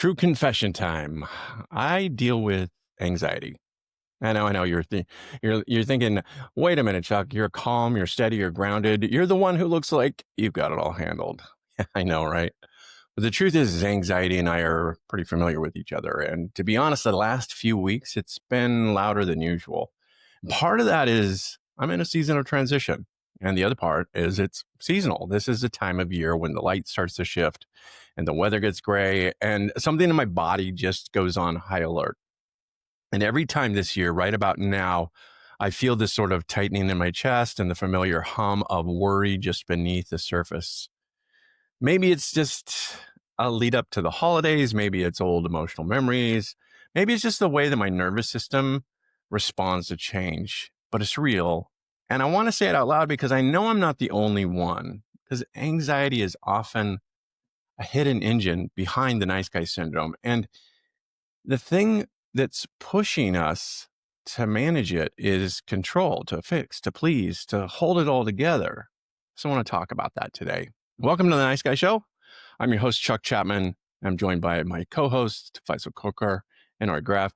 True confession time. I deal with anxiety. I know. You're thinking, wait a minute, Chuck. You're calm. You're steady. You're grounded. You're the one who looks like you've got it all handled. I know, right? But the truth is, anxiety and I are pretty familiar with each other. And to be honest, the last few weeks, it's been louder than usual. Part of that is I'm in a season of transition. And the other part is it's seasonal. This is the time of year when the light starts to shift and the weather gets gray and something in my body just goes on high alert. And every time this year, right about now, I feel this sort of tightening in my chest and the familiar hum of worry just beneath the surface. Maybe it's just a lead up to the holidays. Maybe it's old emotional memories. Maybe it's just the way that my nervous system responds to change, but it's real. And I want to say it out loud because I know I'm not the only one, because anxiety is often a hidden engine behind the nice guy syndrome. And the thing that's pushing us to manage it is control, to fix, to please, to hold it all together. So I want to talk about that today. Welcome to the Nice Guy Show. I'm your host, Chuck Chapman. I'm joined by my co-host, Faisal and Art Graff.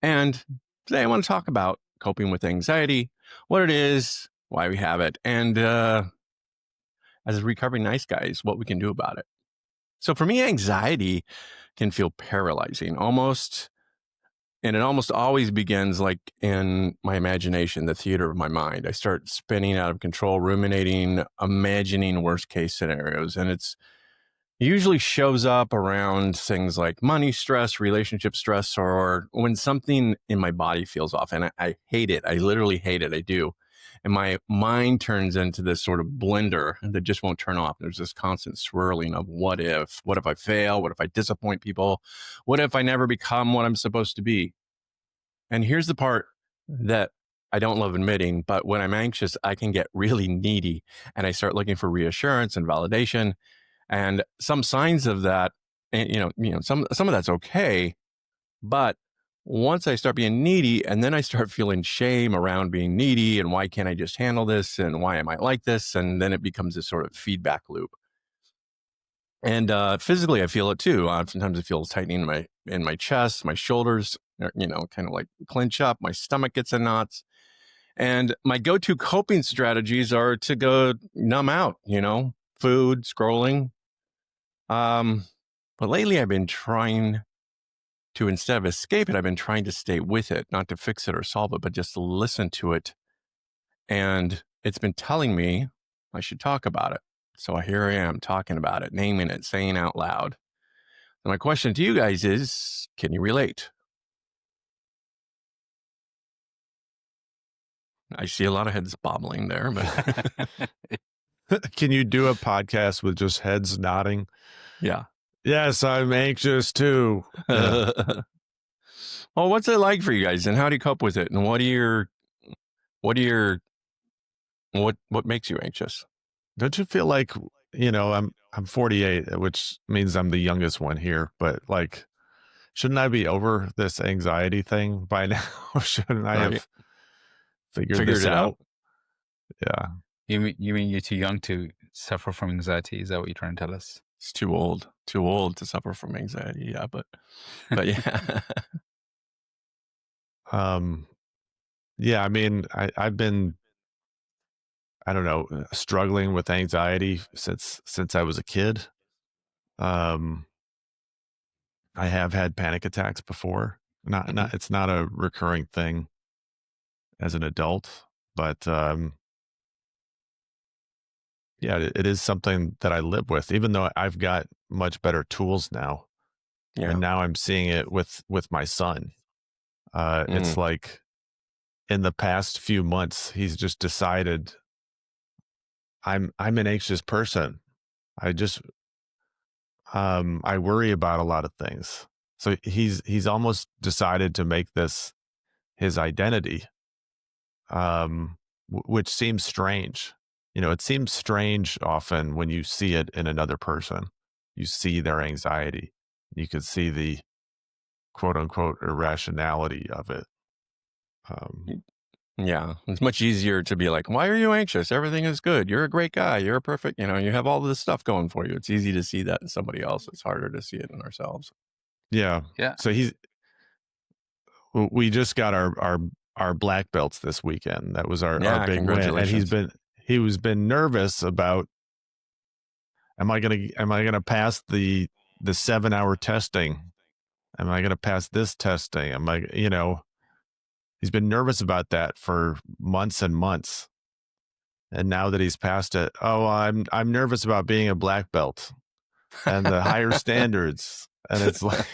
And today I want to talk about coping with anxiety, what it is, why we have it, and as recovering nice guys, what we can do about it. So for me, anxiety can feel paralyzing, and it almost always begins like in my imagination, the theater of my mind. I start spinning out of control, ruminating, imagining worst case scenarios. And it usually shows up around things like money stress, relationship stress, or when something in my body feels off. And I hate it. I literally hate it. I do. And my mind turns into this sort of blender that just won't turn off. There's this constant swirling of what if I fail? What if I disappoint people? What if I never become what I'm supposed to be? And here's the part that I don't love admitting, but when I'm anxious, I can get really needy and I start looking for reassurance and validation. And some signs of that, and some of that's okay. But once I start being needy and then I start feeling shame around being needy and why can't I just handle this and why am I like this? And then it becomes this sort of feedback loop. And physically, I feel it too. Sometimes it feels tightening in my chest, my shoulders, kind of like clench up. My stomach gets in knots. And my go-to coping strategies are to go numb out. Food, scrolling. But lately, I've been trying to, instead of escape it, I've been trying to stay with it, not to fix it or solve it, but just to listen to it. And it's been telling me I should talk about it. So here I am talking about it, naming it, saying out loud. And my question to you guys is, can you relate? I see a lot of heads bobbling there, but Can you do a podcast with just heads nodding? yeah. Yes, I'm anxious too. Yeah. Well, what's it like for you guys and how do you cope with it? And what makes you anxious? Don't you feel like, I'm 48, which means I'm the youngest one here, but like, shouldn't I be over this anxiety thing by now? Shouldn't I Right. have figured Figured this it out? Yeah. You mean you're too young to suffer from anxiety? Is that what you're trying to tell us? It's too old to suffer from anxiety. Yeah, but yeah. Yeah, I mean, I've been, I don't know, struggling with anxiety since I was a kid. I have had panic attacks before. Not it's not a recurring thing as an adult, but yeah, it is something that I live with, even though I've got much better tools now. Yeah. And now I'm seeing it with my son. It's like in the past few months, he's just decided I'm an anxious person. I just I worry about a lot of things. So he's almost decided to make this his identity, which seems strange. It seems strange often when you see it in another person. You see their anxiety. You could see the quote unquote irrationality of it. Yeah, it's much easier to be like, why are you anxious? Everything is good. You're a great guy. You're perfect. You have all this stuff going for you. It's easy to see that in somebody else. It's harder to see it in ourselves. Yeah. Yeah. So we just got our black belts this weekend. That was our Yeah, big win, and congratulations. he was been nervous about, am I gonna pass the 7-hour testing? Am I gonna pass this testing? Am I, he's been nervous about that for months and months. And now that he's passed it, oh, I'm nervous about being a black belt and the higher standards. And it's like,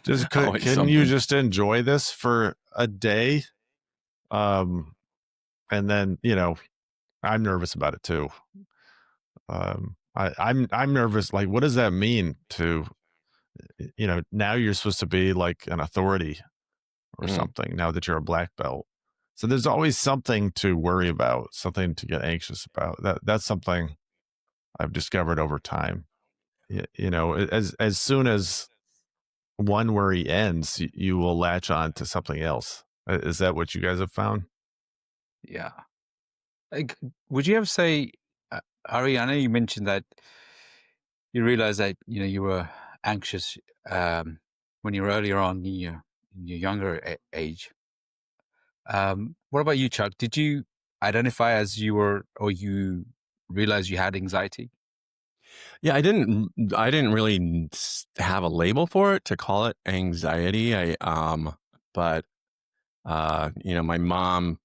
just Always couldn't you something. just enjoy this for a day? And then, I'm nervous about it too. I'm nervous. Like, what does that mean to, now you're supposed to be like an authority or Mhm. something now that you're a black belt. So there's always something to worry about, something to get anxious about. That's something I've discovered over time. As soon as one worry ends, you will latch on to something else. Is that what you guys have found? Yeah. Like, would you ever say, Ari, I know you mentioned that you realized that, you were anxious when you were earlier on in your younger age. What about you, Chuck? Did you identify as you were, or you realized you had anxiety? Yeah, I didn't really have a label for it to call it anxiety. But my mom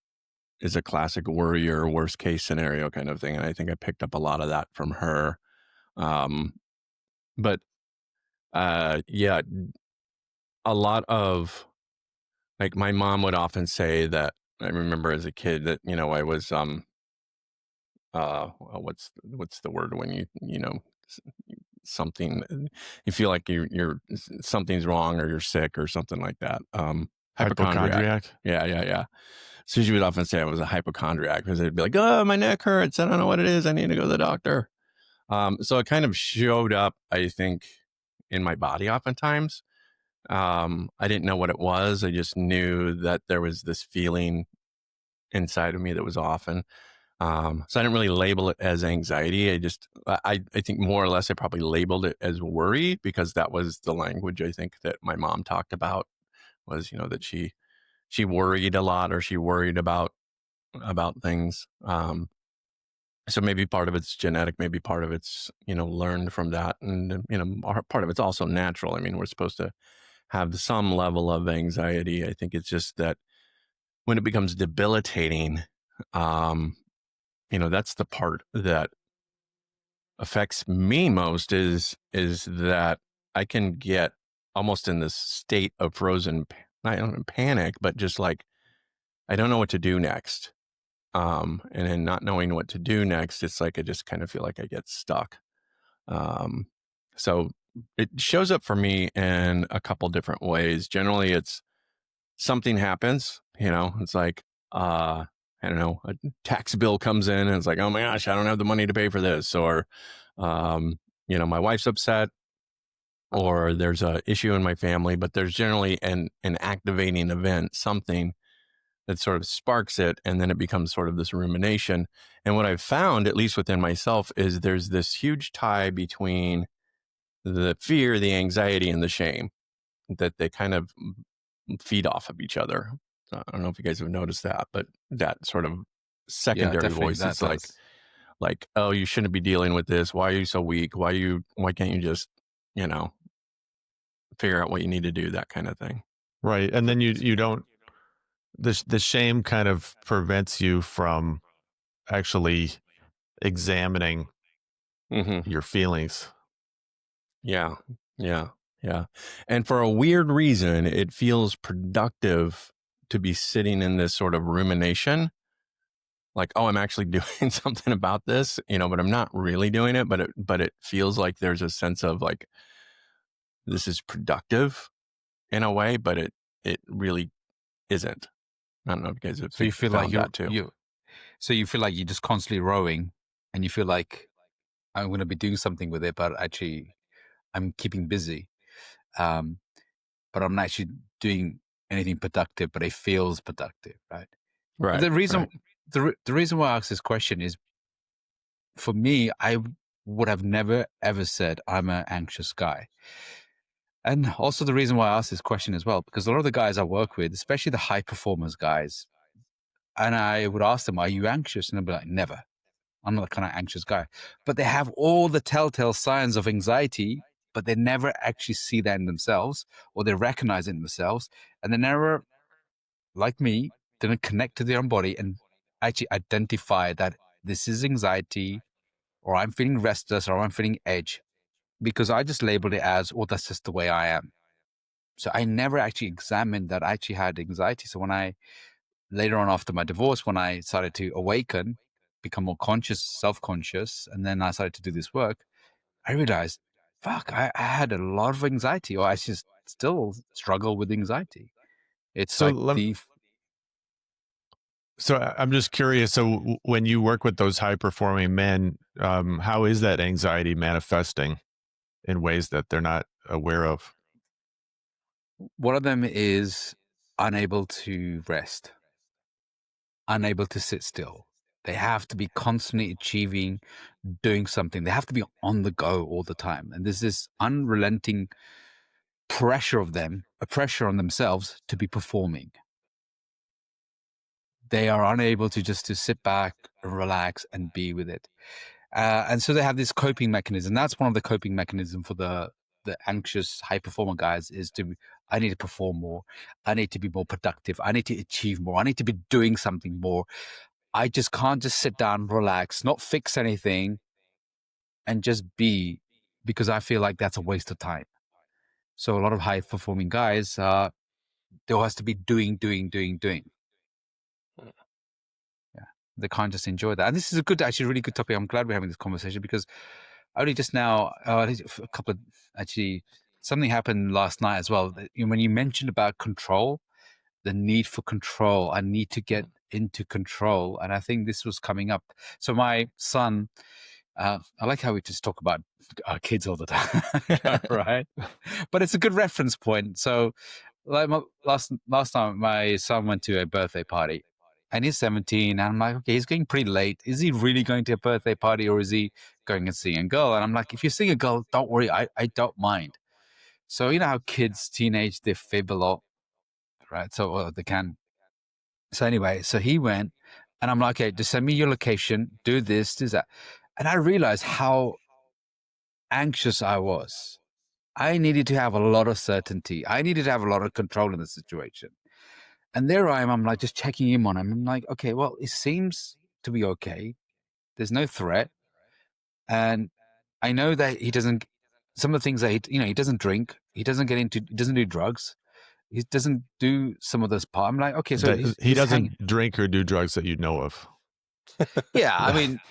is a classic worrier, worst case scenario kind of thing, and I think I picked up a lot of that from her. Um, but yeah, a lot of like my mom would often say that I remember as a kid that I was what's the word when something you feel like you're something's wrong or you're sick or something like that. Hypochondriac. Hypochondriac? Yeah, yeah, yeah. So she would often say I was a hypochondriac because it'd be like, oh, my neck hurts. I don't know what it is. I need to go to the doctor. So it kind of showed up, I think, in my body oftentimes. I didn't know what it was. I just knew that there was this feeling inside of me that was off. And so I didn't really label it as anxiety. I think more or less I probably labeled it as worry because that was the language I think that my mom talked about was, that she worried a lot or she worried about things. So maybe part of it's genetic, maybe part of it's, learned from that. And, part of it's also natural. I mean, we're supposed to have some level of anxiety. I think it's just that when it becomes debilitating, um, that's the part that affects me most is that I can get almost in this state of frozen, I don't know, panic, but just like, I don't know what to do next. And in not knowing what to do next, it's like I just kind of feel like I get stuck. Um, so it shows up for me in a couple different ways. Generally, it's something happens, it's like, I don't know, a tax bill comes in and it's like, oh my gosh, I don't have the money to pay for this. Or, my wife's upset or there's a issue in my family, but there's generally an activating event, something that sort of sparks it, and then it becomes sort of this rumination. And what I've found, at least within myself, is there's this huge tie between the fear, the anxiety, and the shame that they kind of feed off of each other. I don't know if you guys have noticed that, but that sort of Yeah, secondary definitely. voice, That it's does. like, oh, you shouldn't be dealing with this. Why are you so weak? Why can't you just, you know, figure out what you need to do, that kind of thing. Right. And then you don't, the shame kind of prevents you from actually examining Hmm. your feelings. Yeah. Yeah. Yeah. And for a weird reason, it feels productive to be sitting in this sort of rumination. Like, oh, I'm actually doing something about this, but I'm not really doing it. But it feels like there's a sense of like, this is productive in a way, but it really isn't. I don't know if you guys have So you feel like found that too. you feel like you're just constantly rowing, and you feel like I'm going to be doing something with it, but actually I'm keeping busy. Um, but I'm not actually doing anything productive, but it feels productive, right? But Right. Right. the reason why I ask this question is, for me, I would have never ever said I'm an anxious guy. And also the reason why I asked this question as well, because a lot of the guys I work with, especially the high performers guys, and I would ask them, "Are you anxious?" And they'd be like, "Never. I'm not the kind of anxious guy." But they have all the telltale signs of anxiety, but they never actually see that in themselves, or they recognize it in themselves, and they never, like me, didn't connect to their own body and actually identify that this is anxiety, or I'm feeling restless, or I'm feeling edge, because I just labeled it as, "well, that's just the way I am." So I never actually examined that I actually had anxiety. So when I, later on after my divorce, when I started to awaken, become more conscious, self-conscious, and then I started to do this work, I realized, fuck, I had a lot of anxiety, or I just still struggle with anxiety. It's So like let, I'm just curious. So when you work with those high performing men, how is that anxiety manifesting in ways that they're not aware of? one of them is unable to rest, unable to sit still. They have to be constantly achieving, doing something. They have to be on the go all the time. And there's this unrelenting pressure of them, a pressure on themselves to be performing. They are unable to just to sit back, relax, and be with it. And so they have this coping mechanism. That's one of the coping mechanism for the anxious high performer guys is to, I need to perform more. I need to be more productive. I need to achieve more. I need to be doing something more. I just can't just sit down, relax, not fix anything, and just be, because I feel like that's a waste of time. So a lot of high performing guys, there has to be doing, doing, doing, doing. Yeah, they can't just enjoy that. And this is a good, actually, really good topic. I'm glad we're having this conversation because only just now, a couple of, actually, something happened last night as well. When you mentioned about control, the need for control, I need to get into control. And I think this was coming up. So my son, I like how we just talk about our kids all the time, right? But it's a good reference point. So, like last time, my son went to a birthday party, and he's 17, and I'm like, okay, he's getting pretty late. Is he really going to a birthday party, or is he going and seeing a girl? And I'm like, if you're seeing a girl, don't worry, I don't mind. So you know how kids, teenage, they fib a lot, right? So they can. So anyway, so he went, and I'm like, okay, just send me your location, do this, do that. And I realized how anxious I was. I needed to have a lot of certainty. I needed to have a lot of control in the situation. And there I am, I'm like just checking in on him. I'm like, okay, well, it seems to be okay. There's no threat. And I know that he doesn't, some of the things that he doesn't drink, he doesn't get into, he doesn't do drugs, he doesn't do some of this part. I'm like, okay, so That he he's hanging. doesn't drink or do drugs that you know of. Yeah, I mean,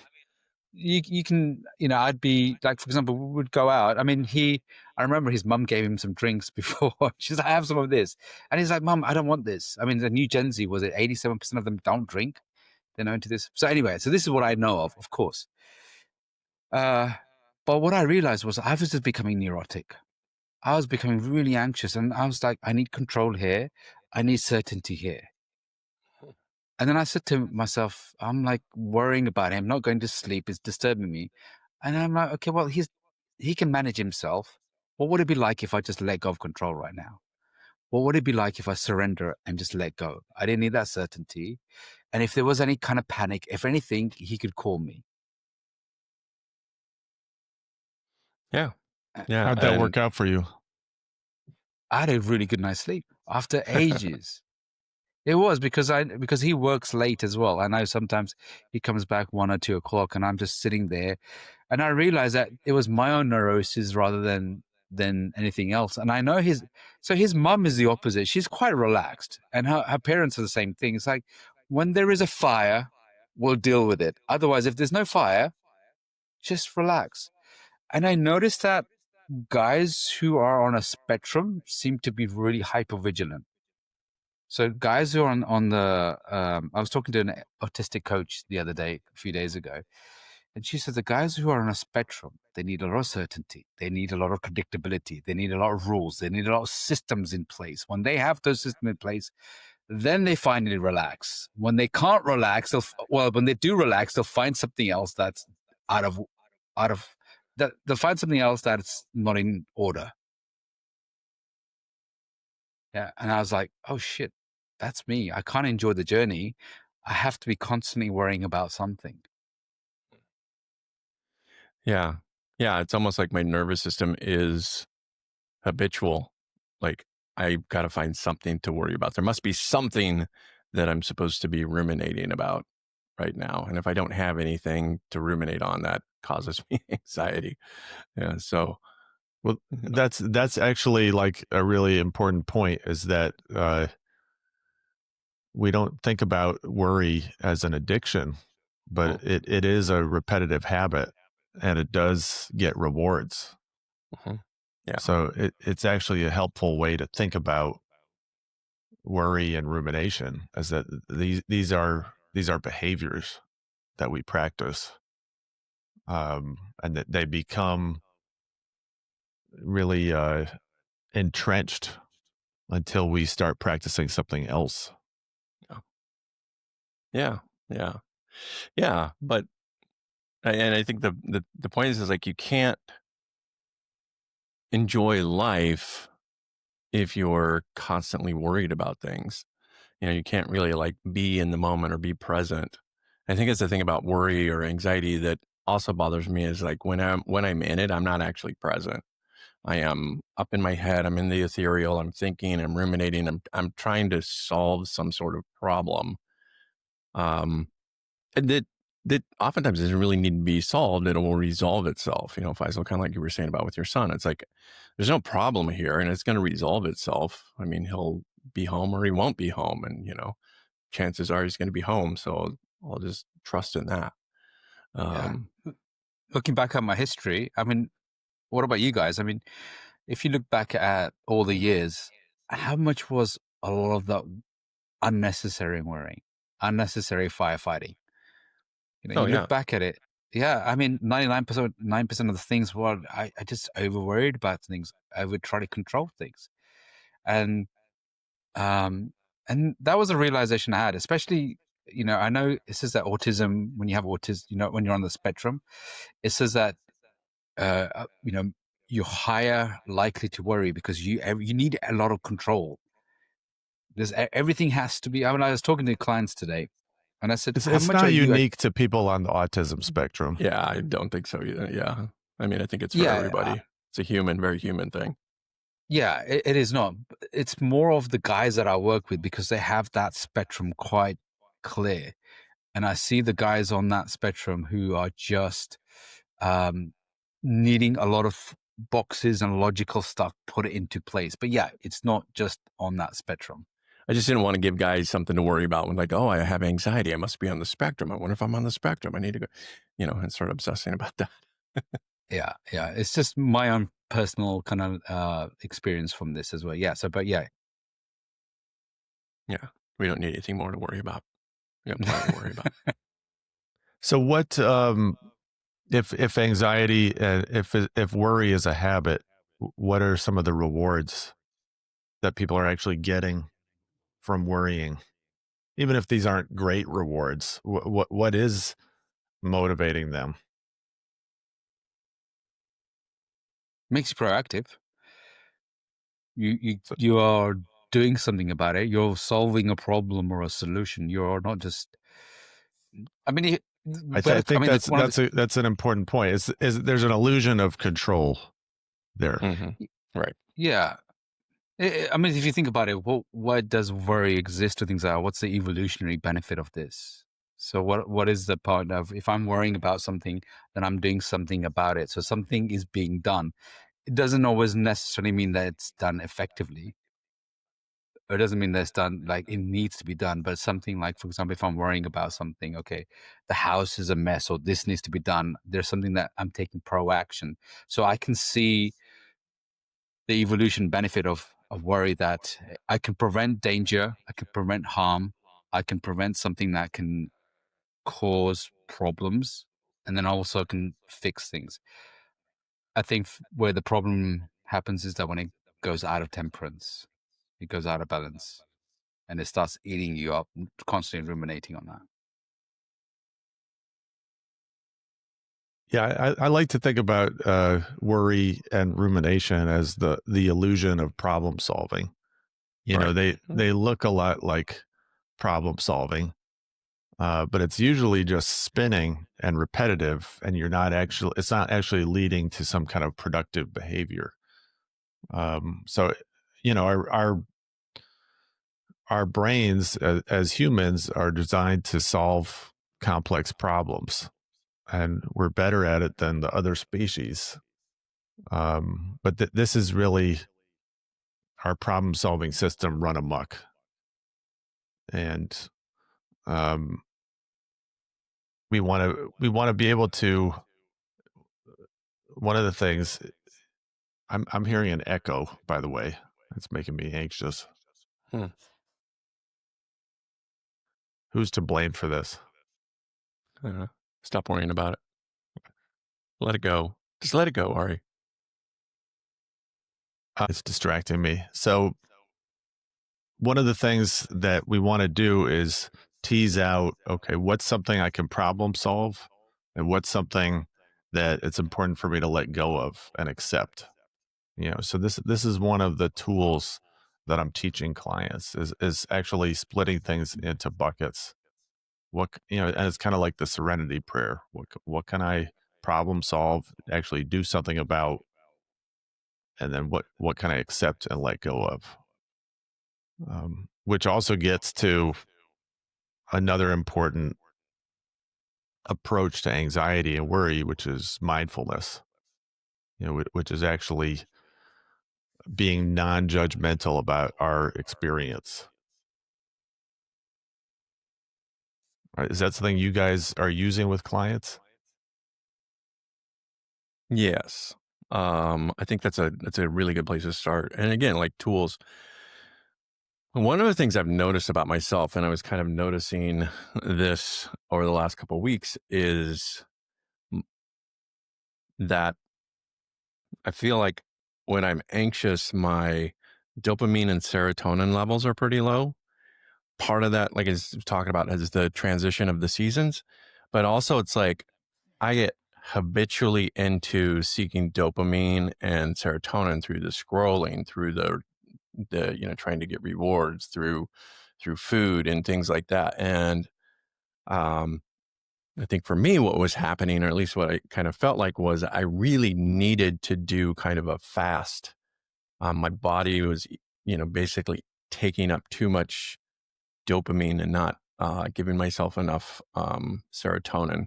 you can, I'd be like, for example, we would go out. I mean, I remember his mum gave him some drinks before. She's like, I have some of this. And he's like, Mum, I don't want this. I mean, the new Gen Z, was it 87% of them don't drink? They're not into this. So anyway, so this is what I know of course. But what I realized was I was just becoming neurotic. I was becoming really anxious, and I was like, I need control here. I need certainty here. And then I said to myself, I'm like worrying about him, not going to sleep. It's disturbing me. And I'm like, okay, well, he can manage himself. What would it be like if I just let go of control right now? What would it be like if I surrender and just let go? I didn't need that certainty. And if there was any kind of panic, if anything, he could call me. Yeah. Uh, Yeah. How'd that And work out for you? I had a really good night's sleep after ages. It was because he works late as well. I know sometimes he comes back 1 or 2 o'clock, and I'm just sitting there, and I realized that it was my own neurosis rather than anything else. And I know his mum is the opposite. She's quite relaxed, and her parents are the same thing. It's like, when there is a fire, we'll deal with it. Otherwise, if there's no fire, just relax. And I noticed that guys who are on a spectrum seem to be really hyper vigilant. So guys who are on the, I was talking to an autistic coach the other day, a few days ago, and she said the guys who are on a spectrum, they need a lot of certainty, they need a lot of predictability, they need a lot of rules, they need a lot of systems in place. When they have those systems in place, then they finally relax. When they can't relax, when they do relax, they'll find something else that's out of, that they'll find something else that's not in order. Yeah, and I was like, "Oh shit, that's me. I can't enjoy the journey. I have to be constantly worrying about something." Yeah. Yeah, it's almost like my nervous system is habitual. Like, I've gotta find something to worry about. There must be something that I'm supposed to be ruminating about right now, and if I don't have anything to ruminate on, that causes me anxiety. Yeah, so, Well, you know. that's actually like a really important point is that we don't think about worry as an addiction, but Mm, it is a repetitive habit and it does get rewards. mhm. Yeah, So it's actually a helpful way to think about worry and rumination is that these are behaviors that we practice, and that they become really entrenched until we start practicing something else. yeah. Yeah, yeah. Yeah, but and I think the point is like, you can't enjoy life if you're constantly worried about things. You can't really like be in the moment or be present. I think it's the thing about worry or anxiety that also bothers me is like when I'm in it, I'm not actually present. I am up in my head. I'm in the ethereal. I'm thinking. I'm ruminating. I'm trying to solve some sort of problem. Um, and that oftentimes doesn't really need to be solved. It will resolve itself. Faisal, kind of like you were saying about with your son. It's like there's no problem here, and it's going to resolve itself. I mean, he'll be home or he won't be home, and chances are he's going to be home. So I'll just trust in that. Yeah. Um, Looking back at my history, I mean, what about you guys? I mean, if you look back at all the years, how much was a lot of that unnecessary worrying, unnecessary firefighting? oh You yeah, look back at it. Yeah, I mean, 99% of the things were I just over worried about things. I would try to control things, and um, and that was a realization I had. Especially, I know it says that autism, when you have autism, when you're on the spectrum, it says that you're higher likely to worry because you need a lot of control. Everything has to be. I mean, I was talking to clients today, and I said, "How It's much are not you?" unique to people on the autism spectrum. yeah. I don't think so either. Yeah, I mean, I think it's for Yeah, everybody. It's a very human thing. yeah, it is not. It's more of the guys that I work with because they have that spectrum quite clear. And I see the guys on that spectrum who are just um, needing a lot of boxes and logical stuff put it into place. But yeah, it's not just on that spectrum. I just didn't want to give guys something to worry about when like, oh, I have anxiety. I must be on the spectrum. I wonder if I'm on the spectrum. I need to go, and start obsessing about that. Yeah, yeah. It's just my own personal kind of experience from this as well. Yeah. So, but yeah. Yeah, we don't need anything more to worry about. We got plenty to worry about. So what if anxiety if worry is a habit, what are some of the rewards that people are actually getting from worrying? Even if these aren't great rewards, what is motivating them? Makes you proactive. You you So you are doing something about it. You're solving a problem or a solution. You're not just. I mean, I I think mean, one of the. that's an important point. Is there's an illusion of control there? Hmm. Right. Yeah, I mean, if you think about it, what does worry exist to things like? What's the evolutionary benefit of this? So what is the part of if I'm worrying about something, then I'm doing something about it. So something is being done. It doesn't always necessarily mean that it's done effectively. It doesn't mean that it's done like it needs to be done, but something like, for example, if I'm worrying about something, okay, the house is a mess or this needs to be done, there's something that I'm taking pro action. So I can see the evolution benefit of worry that I can prevent danger, I can prevent harm, I can prevent something that can cause problems, and then I also can fix things. I think where the problem happens is that when it goes out of temperance, it goes out of balance and it starts eating you up, constantly ruminating on that. Yeah, I like to think about worry and rumination as the illusion of problem solving. Right. they look a lot like problem solving, but it's usually just spinning and repetitive, and it's not actually leading to some kind of productive behavior. So, our brains as humans are designed to solve complex problems, and we're better at it than the other species. But this is really our problem solving system run amok. And um, we want to be able to. One of the things I'm hearing an echo, by the way. It's making me anxious. Hmm. Who's to blame for this? I don't know. Stop worrying about it. Let it go. Just let it go, Ari. It's distracting me. So one of the things that we want to do is tease out, okay, what's something I can problem solve, and what's something that it's important for me to let go of and accept. So this is one of the tools that I'm teaching clients is actually splitting things into buckets. And it's kind of like the serenity prayer. What can I problem solve, actually do something about, and then what can I accept and let go of? Which also gets to another important approach to anxiety and worry, which is mindfulness. Which is actually being non-judgmental about our experience. Right? Is that something you guys are using with clients? Yes. I think that's a really good place to start. And again, like tools. One of the things I've noticed about myself, and I was kind of noticing this over the last couple of weeks, is that I feel like when I'm anxious, my dopamine and serotonin levels are pretty low. Part of that, like is talking about, is the transition of the seasons, but also it's like I get habitually into seeking dopamine and serotonin through the scrolling, through the trying to get rewards through food and things like that. And I think for me, what was happening, or at least what I kind of felt like, was I really needed to do kind of a fast. My body was, basically taking up too much dopamine and not giving myself enough serotonin.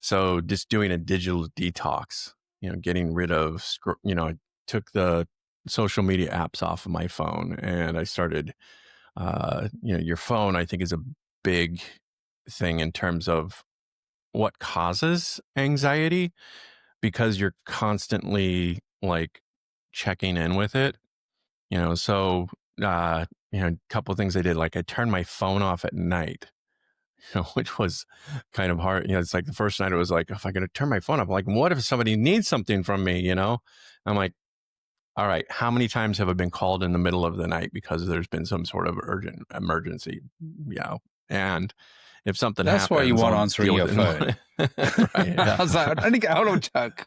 So just doing a digital detox, getting rid of, I took the social media apps off of my phone, and I started, your phone, I think, is a big thing in terms of what causes anxiety, because you're constantly like checking in with it, so a couple of things I did, like I turned my phone off at night, which was kind of hard. It's like the first night it was like, if I'm going to turn my phone off, like, what if somebody needs something from me? I'm like, all right, how many times have I been called in the middle of the night because there's been some sort of urgent emergency? And if something That's why you happens, want I'll answering deal with your it. phone. Right. Yeah. I was like, I need to get hold of Chuck.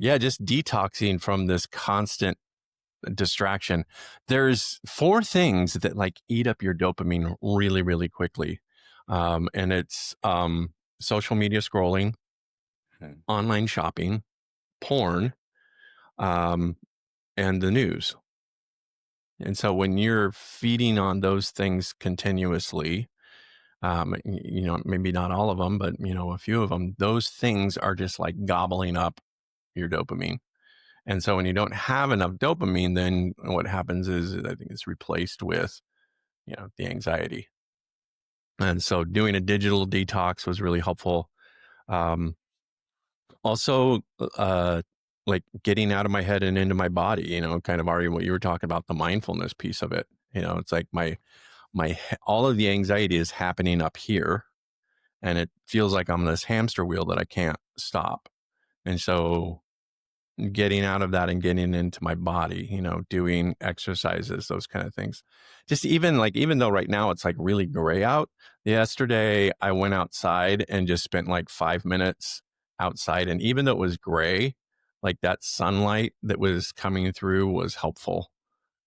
Yeah, just detoxing from this constant distraction. There's four things that like eat up your dopamine really, really quickly. And it's social media scrolling, online shopping, porn, and the news. And so when you're feeding on those things continuously, maybe not all of them, but a few of them, those things are just like gobbling up your dopamine. And so when you don't have enough dopamine, then what happens is I think it's replaced with, the anxiety. And so doing a digital detox was really helpful. Also, like getting out of my head and into my body, kind of already what you were talking about, the mindfulness piece of it. It's like all of the anxiety is happening up here, and it feels like I'm this hamster wheel that I can't stop. And so getting out of that and getting into my body, doing exercises, those kind of things. Just even though right now it's like really gray out, yesterday I went outside and just spent like 5 minutes outside. And even though it was gray, like that sunlight that was coming through was helpful.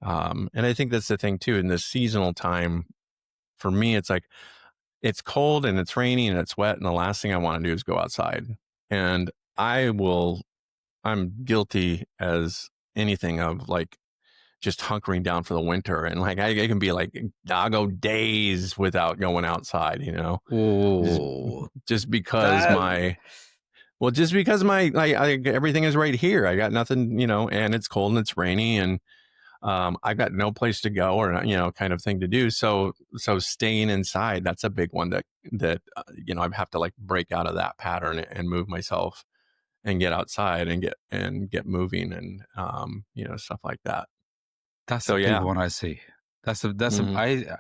And I think that's the thing too, in this seasonal time, for me, it's like, it's cold and it's rainy and it's wet. And the last thing I want to do is go outside. And I'm guilty as anything of like just hunkering down for the winter. And like, I can be like, I'll go days without going outside, just, Oh, just because that my, well, just because everything is right here. I got nothing, and it's cold and it's rainy and I've got no place to go or kind of thing to do. So staying inside, that's a big one that I have to like break out of that pattern and move myself and get outside and get moving and stuff like that. that's a So big yeah. one I see. That's a Mhm. I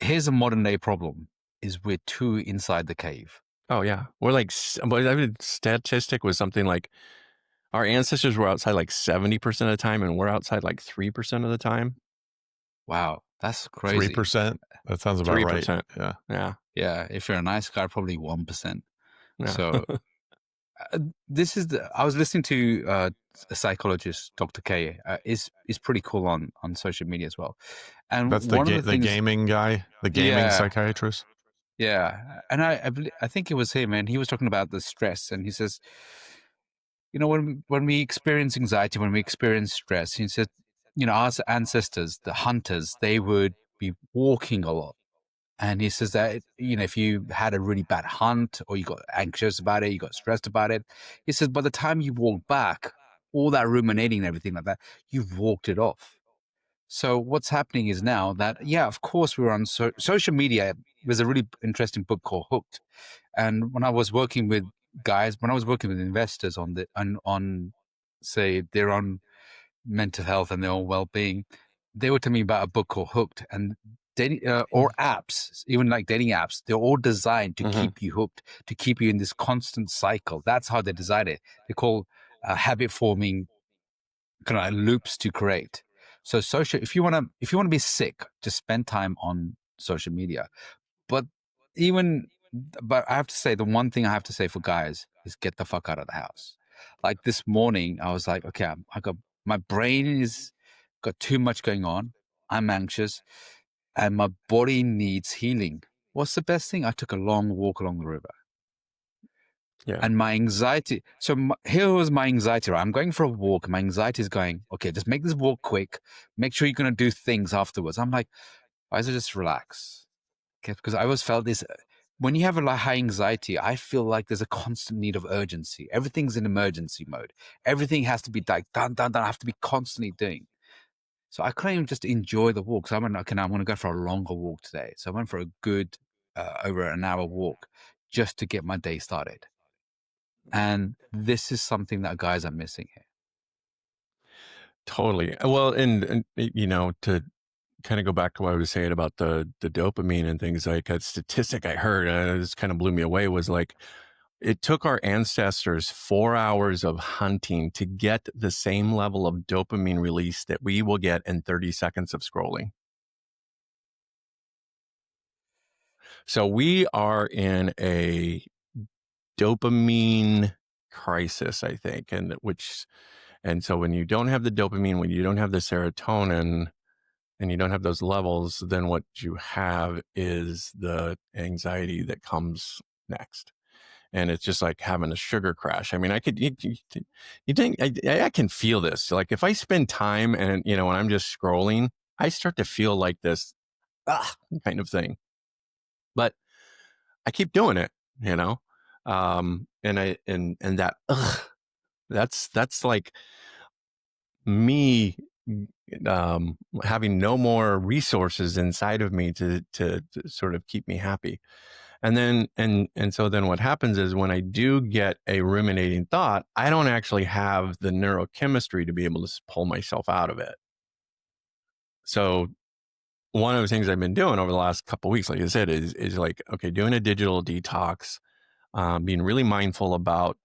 Here's a modern day problem is we're too inside the cave. Oh yeah. We're like, but I mean, statistic was something like our ancestors were outside like 70% of the time, and we're outside like 3% of the time. Wow, that's crazy. 3%. That sounds about right. 3%. Yeah. Yeah. Yeah, if you're a nice guy, probably 1%. Yeah. So this is I was listening to a psychologist, Dr. K. Is pretty cool on social media as well. And That's the one of the the things, gaming guy, the gaming yeah, psychiatrist. yeah, and I think it was him, and he was talking about the stress, and he says, when we experience anxiety, when we experience stress, he said, our ancestors, the hunters, they would be walking a lot. And he says that, if you had a really bad hunt or you got anxious about it, you got stressed about it, he says by the time you walk back, all that ruminating and everything like that, you've walked it off. So what's happening is now that, yeah, of course, we're on social media. There's a really interesting book called Hooked. And when I was working with investors on say their own mental health and their own well-being, they were telling me about a book called Hooked, and dating or apps, even like dating apps, they're all designed to Hmm. keep you hooked, to keep you in this constant cycle. That's how they design it. They call habit forming kind of loops to create. So social, if you want to be sick, just spend time on social media. But even, but I have to say, the one thing I have to say for guys is get the fuck out of the house. Like this morning, I was like, okay, I got, my brain is got too much going on. I'm anxious and my body needs healing. What's the best thing? I took a long walk along the river. Yeah. And my anxiety, so here was my anxiety, right? I'm going for a walk. My anxiety is going, okay, just make this walk quick. Make sure you're going to do things afterwards. I'm like, why is it just relax? Okay, because I always felt this, when you have a high anxiety, I feel like there's a constant need of urgency. Everything's in emergency mode. Everything has to be like, done, done, done. I have to be constantly doing. So I couldn't even just enjoy the walk. So I went, okay, now I'm going to go for a longer walk today. So I went for a good, over an hour walk just to get my day started. And this is something that guys are missing here. Totally. Well, and to kind of go back to what I was saying about the dopamine and things, like a statistic I heard, this kind of blew me away, was like it took our ancestors 4 hours of hunting to get the same level of dopamine release that we will get in 30 seconds of scrolling. So we are in a dopamine crisis, I think, and so when you don't have the dopamine, when you don't have the serotonin, and you don't have those levels, then what you have is the anxiety that comes next. And it's just like having a sugar crash. I mean, you think, I can feel this. Like if I spend time and, when I'm just scrolling, I start to feel like this kind of thing. But I keep doing it, and that, that's like me having no more resources inside of me to sort of keep me happy. And then and so then what happens is when I do get a ruminating thought, I don't actually have the neurochemistry to be able to pull myself out of it. So one of the things I've been doing over the last couple of weeks, like I said, is like, okay, doing a digital detox, being really mindful about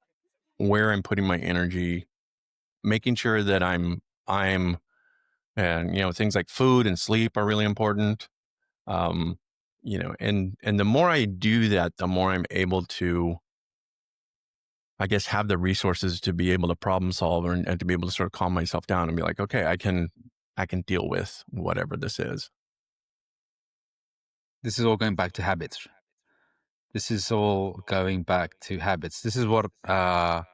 where I'm putting my energy, making sure that I'm and things like food and sleep are really important. um and the more I do that, the more I'm able to I guess, have the resources to be able to problem solve and to be able to sort of calm myself down and be like, okay, I can deal with whatever this is. This is all going back to habits. This is all going back to habits. This is what I've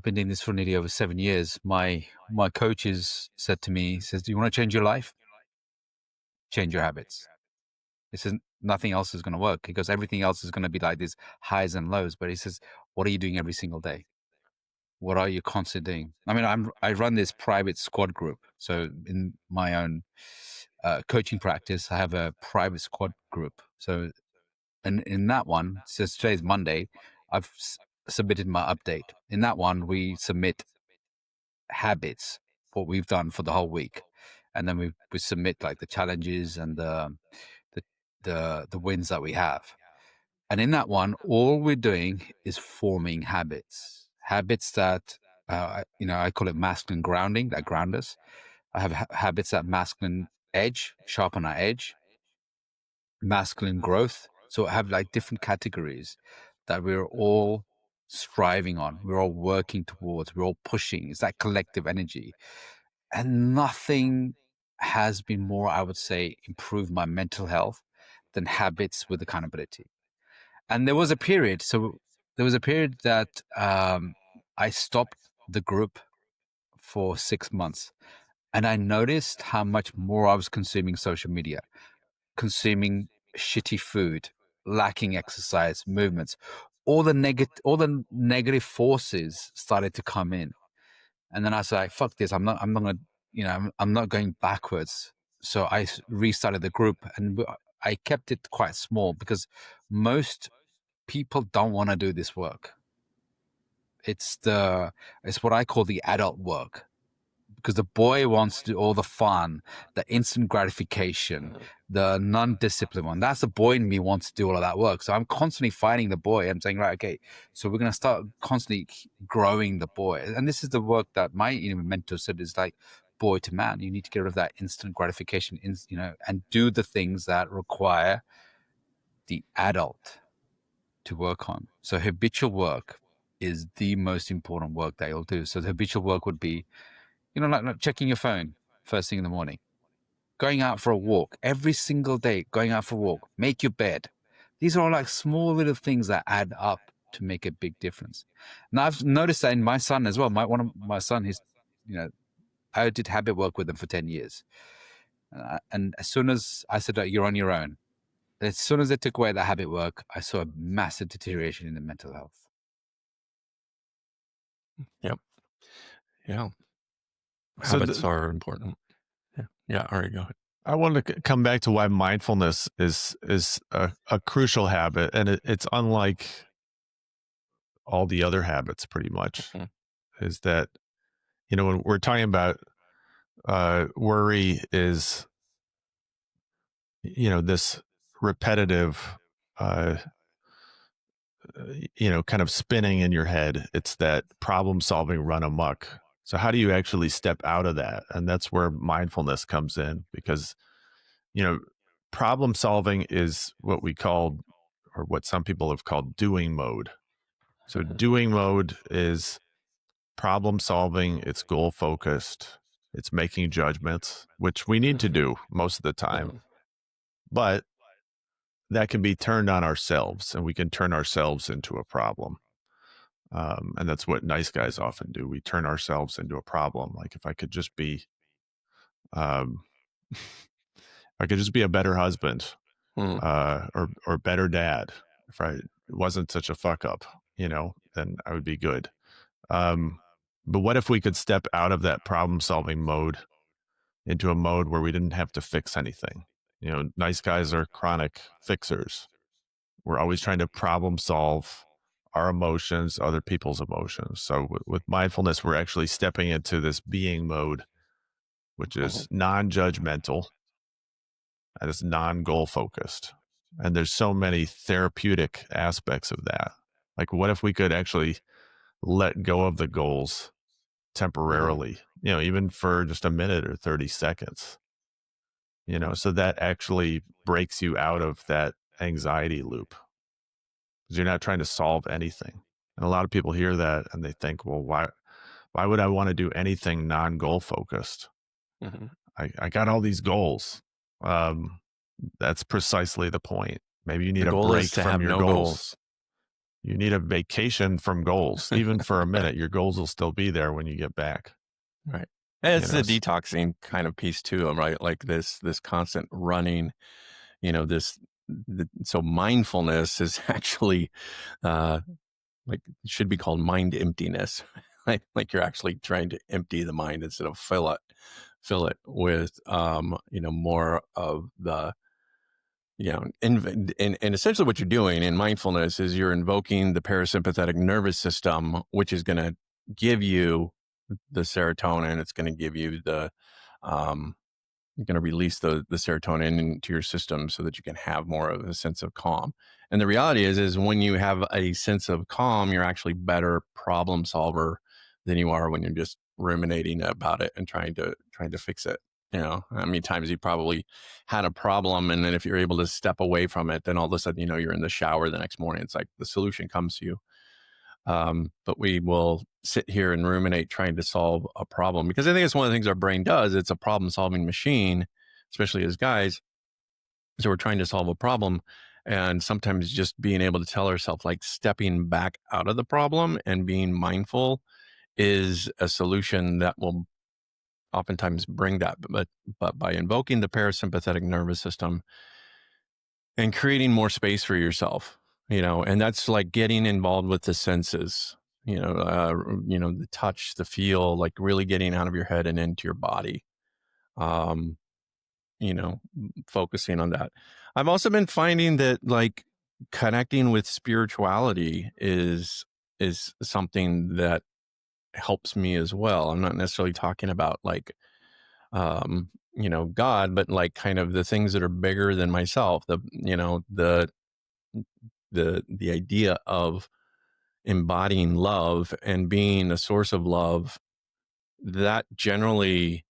been doing this for nearly over 7 years. My coaches said to me, he says, "Do you want to change your life? Change your habits." He says, "Nothing else is going to work because everything else is going to be like these highs and lows." But he says, "What are you doing every single day? What are you constantly doing?" I mean, I run this private squad group. So in my own coaching practice, I have a private squad group. So and in that one, since today's Monday, I've submitted my update. In that one, we submit habits, what we've done for the whole week, and then we submit like the challenges and the the wins that we have. And in that one, all we're doing is forming habits that I call it masculine grounding, that ground us. I have habits that masculine edge, sharpen our edge, masculine growth. So I have like different categories that we're all striving on. We're all working towards. We're all pushing. It's that collective energy. And nothing has been more, I would say, improved my mental health than habits with accountability. And there was a period that I stopped the group for 6 months. And I noticed how much more I was consuming social media, consuming shitty food, lacking exercise, movements. All the negative forces started to come in. And then I was like, fuck this. I'm not gonna, I'm not going backwards. So I restarted the group and I kept it quite small because most people don't want to do this work. It's what I call the adult work, because the boy wants to do all the fun, the instant gratification, the non-discipline one. That's the boy in me wants to do all of that work. So I'm constantly fighting the boy. I'm saying, right, okay, so we're going to start constantly growing the boy. And this is the work that my mentor said is like, boy to man, you need to get rid of that instant gratification, and do the things that require the adult to work on. So habitual work is the most important work that you'll do. So the habitual work would be, like checking your phone first thing in the morning, going out for a walk every single day, going out for a walk, make your bed. These are all like small little things that add up to make a big difference. Now I've noticed that in my son as well. One of my son, I did habit work with him for 10 years. And as soon as I said, you're on your own, as soon as they took away that habit work, I saw a massive deterioration in the mental health. Yep. Yeah. So Habits are important. Yeah. Yeah. All right. Go ahead. I wanted to come back to why mindfulness is a crucial habit, and it's unlike all the other habits. Pretty much Mhm. is that when we're talking about worry is this repetitive uh, kind of spinning in your head. It's that problem solving run amok. So how do you actually step out of that? And that's where mindfulness comes in, because you know problem solving is what we call, or what some people have called, doing mode. So Mhm. doing mode is problem solving, it's goal focused, it's making judgments, which we need to do most of the time. Mhm. But that can be turned on ourselves, and we can turn ourselves into a problem. And that's what nice guys often do. We turn ourselves into a problem. Like, if I could just be, um, if I could just be a better husband, Mhm. or better dad, if I wasn't such a fuck up, then I would be good. But what if we could step out of that problem solving mode into a mode where we didn't have to fix anything? Nice guys are chronic fixers. We're always trying to problem solve our emotions, other people's emotions. So with mindfulness, we're actually stepping into this being mode, which Mhm. is non-judgmental and it's non-goal focused. And there's so many therapeutic aspects of that. Like, what if we could actually let go of the goals Mhm. temporarily, even for just a minute or 30 seconds, Mhm. so that actually breaks you out of that anxiety loop. because you're not trying to solve anything. And a lot of people hear that and they think, well, why would I want to do anything non-goal focused? Mhm. I got all these goals. Um, that's precisely the point. Maybe you The need a goal is break to from have your no goals. goals. You need a vacation from goals, even for a minute. Your goals will still be there when you get back. Right. And You it's know, the detoxing kind of piece too, right? Like this constant running, so mindfulness is actually uh like it should be called mind emptiness. Like you're actually trying to empty the mind instead of fill it with more of the and essentially what you're doing in mindfulness is you're invoking the parasympathetic nervous system, which is going to give you the serotonin. It's going to give you um, you're going to release the serotonin into your system so that you can have more of a sense of calm. And the reality is when you have a sense of calm, you're actually better problem solver than you are when you're just ruminating about it and trying to fix it. How many times you probably had a problem, and then if you're able to step away from it, then all of a sudden, you're in the shower the next morning. It's like the solution comes to you. But we will sit here and ruminate trying to solve a problem, because I think it's one of the things our brain does. It's a problem solving machine, especially as guys. So we're trying to solve a problem. And sometimes just being able to tell ourselves, like stepping back out of the problem and being mindful is a solution that will oftentimes bring that. But by invoking the parasympathetic nervous system and creating more space for yourself, and that's like getting involved with the senses, the touch, the feel, like really getting out of your head and into your body, um, focusing on that. I've also been finding that like connecting with spirituality is something that helps me as well. I'm not necessarily talking about like God, but like kind of the things that are bigger than myself, the idea of embodying love and being a source of love, that generally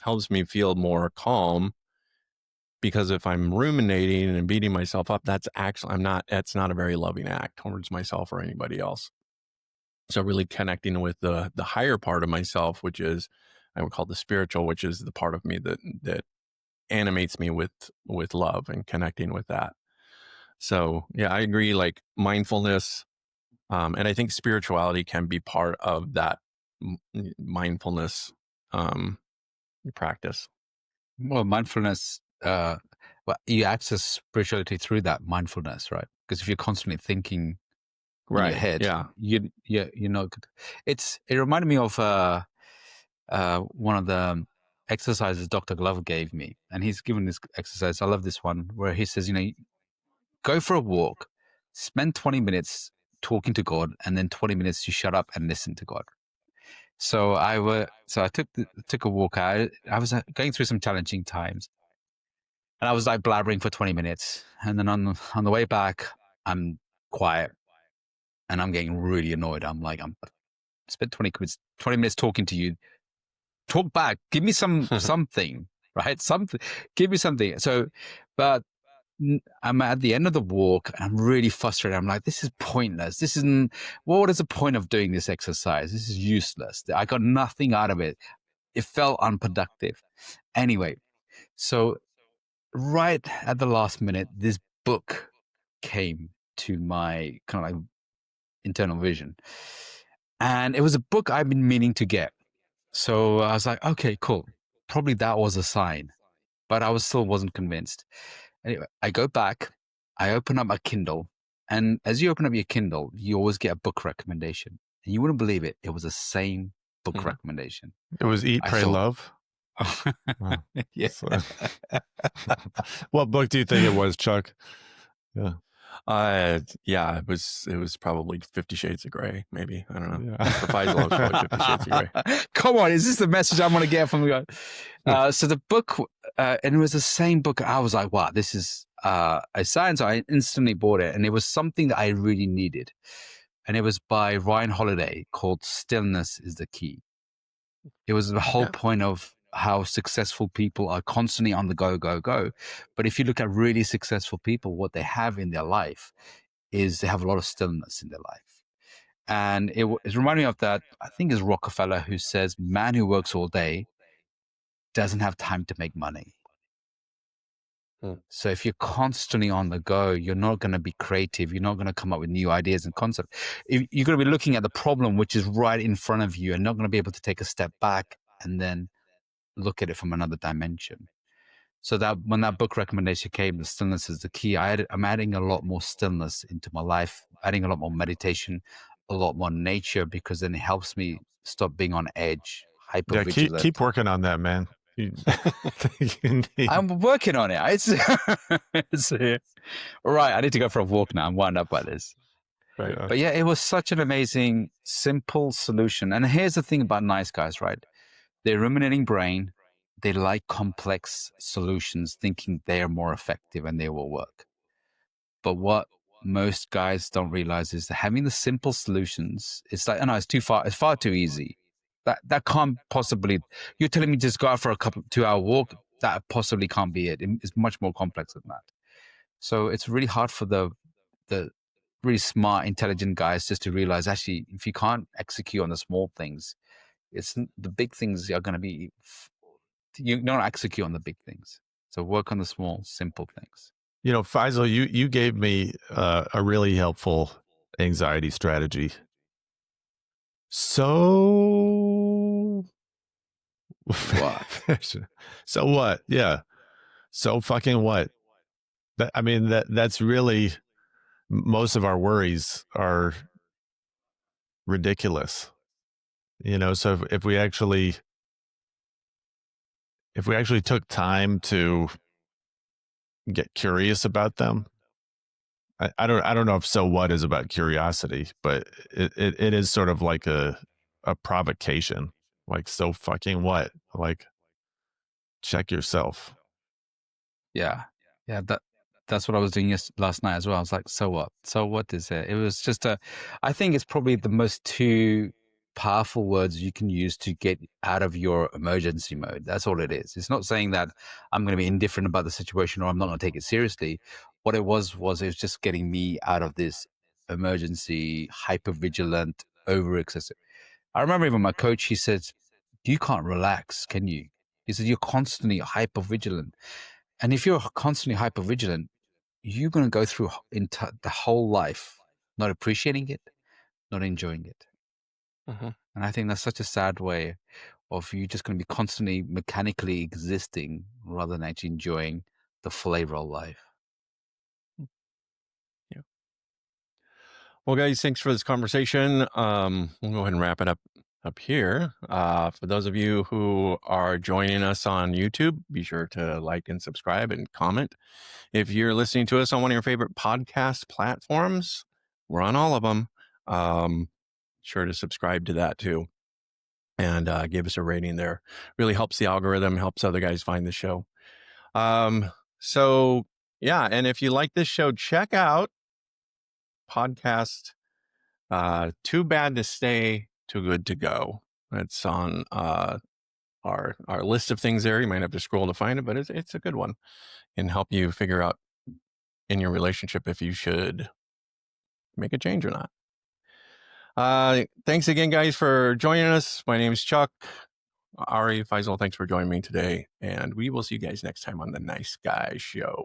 helps me feel more calm. Because if I'm ruminating and beating myself up, that's not a very loving act towards myself or anybody else. So really connecting with the higher part of myself, which is I would call the spiritual, which is the part of me that animates me with love, and connecting with that. So yeah, I agree. Like mindfulness, and I think spirituality can be part of that mindfulness um, practice. Well, mindfulness, well, you access spirituality through that mindfulness, right? Because if you're constantly thinking in your Right. head, Yeah. you're not good. It reminded me of one of the exercises Dr. Glover gave me, and he's given this exercise. I love this one where he says, go for a walk, spend 20 minutes talking to God, and then 20 minutes you shut up and listen to God. So I took a walk. I was going through some challenging times, and I was like blabbering for 20 minutes, and then on the way back, I'm quiet, and I'm getting really annoyed. I'm spent 20 minutes talking to you. Talk back. Give me something, right? Something. Give me something. So, but I'm at the end of the walk. And I'm really frustrated. I'm like, this is pointless. This isn't. What is the point of doing this exercise? This is useless. I got nothing out of it. It felt unproductive. Anyway, so right at the last minute, this book came to my kind of like internal vision, and it was a book I've been meaning to get. So I was like, okay, cool. Probably that was a sign, but I still wasn't convinced. Anyway, I go back, I open up my Kindle, and as you open up your Kindle, you always get a book recommendation. And you wouldn't believe it, it was the same book Mhm. recommendation. it was Eat, I Pray, thought, Love. Wow. yeah. So- what book do you think it was, Chuck? Yeah. Yeah, it was probably 50 Shades of Grey, maybe. I don't know. Yeah. For Faisal, it was probably 50 Shades of Grey. Come on, is this the message I'm going to get from you? So the book, and it was the same book. I was like, wow, this is a sign. So I instantly bought it, and it was something that I really needed. And it was by Ryan Holiday, called Stillness is the Key. It was the whole Yeah. point of how successful people are constantly on the go, go, go. But if you look at really successful people, what they have in their life is they have a lot of stillness in their life. And it reminded me of that, I think it's Rockefeller who says, man who works all day doesn't have time to make money. So if you're constantly on the go, you're not going to be creative. You're not going to come up with new ideas and concepts. You're going to be looking at the problem, which is right in front of you, and not going to be able to take a step back and then look at it from another dimension. So that when that book recommendation came, the stillness is the key. I'm adding a lot more stillness into my life, adding a lot more meditation, a lot more nature, because then it helps me stop being on edge, hyper vigilant. Keep working on that, man. I'm working on it. All right, I need to go for a walk now. I'm wound up by this. Right. But yeah, it was such an amazing, simple solution. And here's the thing about nice guys, right? They're ruminating brain. They like complex solutions, thinking they're more effective and they will work. But what most guys don't realize is that having the simple solutions, it's like, oh no, it's far too easy. That can't possibly, you're telling me just go out for a 2-hour walk, that possibly can't be it. It's much more complex than that. So it's really hard for the really smart, intelligent guys just to realize, actually, if you can't execute on the small things, it's the big things are going to be, you don't execute on the big things. So work on the small, simple things. You know, Faisal, you gave me a really helpful anxiety strategy. So what? So what? Yeah. So fucking what? That's really, most of our worries are ridiculous. You know, so if we actually took time to get curious about them, I don't know if so what is about curiosity, but it is sort of like a provocation. Like, so fucking what? Like, check yourself. Yeah. That's what I was doing last night as well. I was like, so what? So what is it? It was just I think it's probably the most two powerful words you can use to get out of your emergency mode. That's all it is. It's not saying that I'm going to be indifferent about the situation or I'm not going to take it seriously. What it was it was just getting me out of this emergency, hyper vigilant, over excessive. I remember even my coach, he said, you can't relax, can you? He said, you're constantly hyper vigilant. And if you're constantly hyper vigilant, you're going to go through the whole life not appreciating it, not enjoying it. Mm-hmm. And I think that's such a sad way of you just going to be constantly mechanically existing rather than actually enjoying the flavor of life. Yeah. Well, guys, thanks for this conversation. We'll go ahead and wrap it up here. For those of you who are joining us on YouTube, be sure to like and subscribe and comment. If you're listening to us on one of your favorite podcast platforms, we're on all of them. Sure to subscribe to that too. And give us a rating there. Really helps the algorithm, helps other guys find the show. So, yeah. And if you like this show, check out podcast Too Bad to Stay, Too Good to Go. It's on our list of things there. You might have to scroll to find it, but it's a good one and help you figure out in your relationship if you should make a change or not. Thanks again, guys, for joining us. My name is Chuck. Ari, Faisal, thanks for joining me today. And we will see you guys next time on The Nice Guy Show.